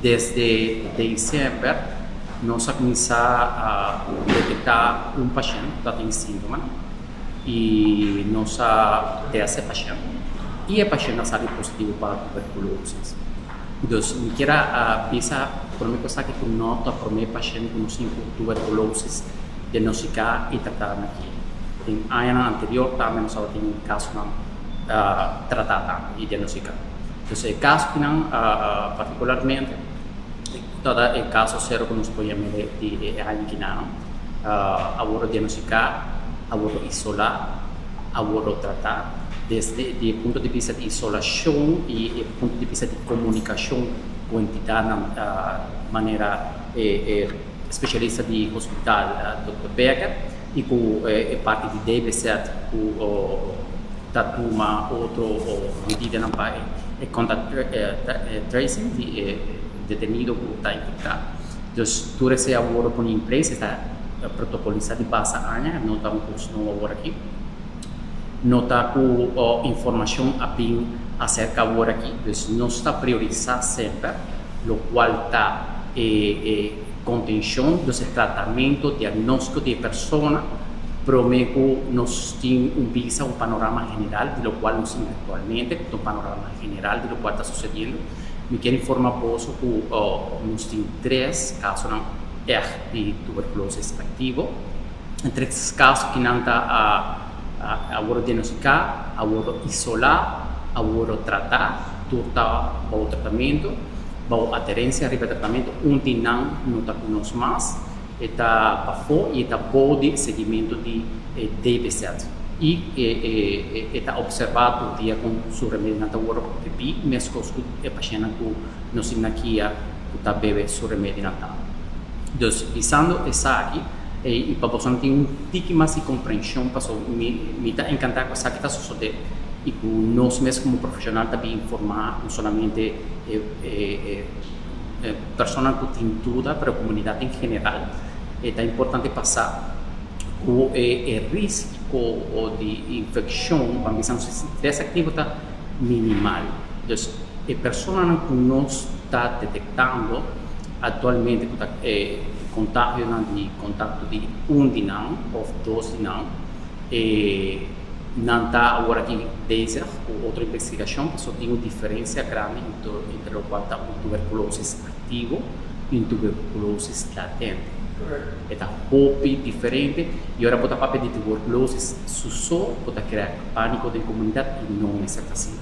Desde diciembre, nós começamos a detectar um paciente que tem síndrome e nós testa esse paciente. E o paciente sai positivo para tuberculose. Então, me quero pensar, por uma coisa que nota para o paciente com tuberculose, diagnosticar e tratar aqui. Em ano anterior, também nós tínhamos um caso tratado e diagnosticado. Então, o caso que não, particularmente, todo o caso zero que nós podemos ver de ano que não, agora diagnosticar, agora isolar, agora tratar, desde o ponto de vista de isolação e do ponto de vista de comunicação com a entidade de maneira especialista de hospital, Dr. Becker, e com a parte de DBZ, com a turma, outra medida na pai, é contact tracing de detenido que está infectado. Então, tudo esse agora com a empresa está protocolizado de base aña, não está um curso novo agora aqui. Não está com informação bem acerca agora aqui, então não está priorizado sempre, o qual está contenção do tratamento, diagnóstico de pessoa, prometo nós temos um panorama geral do qual nós temos atualmente, um panorama geral do qual está sucedendo. Me quero informar posso que nós temos 3 casos de tuberculose ativo, 3 casos que não está agora diagnosticar, agora isolar, agora tratar, tudo está para o tratamento, para a aderência ao tratamento, onde não está conosco mais, está para fora e está pode seguimento de DBZ. E está observado o dia com o remédio na agora bebi, mesmo que o paciente que nós temos aqui está bebendo o remédio na tabela. Então, visando essa aqui, e para você ter tique mais de compreensão, me está encantado com essa que está sucedendo e que nós mesmos como profissional também informar não somente pessoas que têm dúvida, para a comunidade em geral. É importante passar o risco de infecção, vamos dizer, dessa atividade minimal. Então, a pessoa que nós está detectando atualmente contágio de contato de de não, ou 2 de não, não está agora aqui desde outra investigação, que só tem uma diferença grande entre o qual está o tuberculose ativo e o tuberculose latente. Está um pouco diferente e agora pode papel de tuberculose só pode criar pânico da comunidade e não é assim.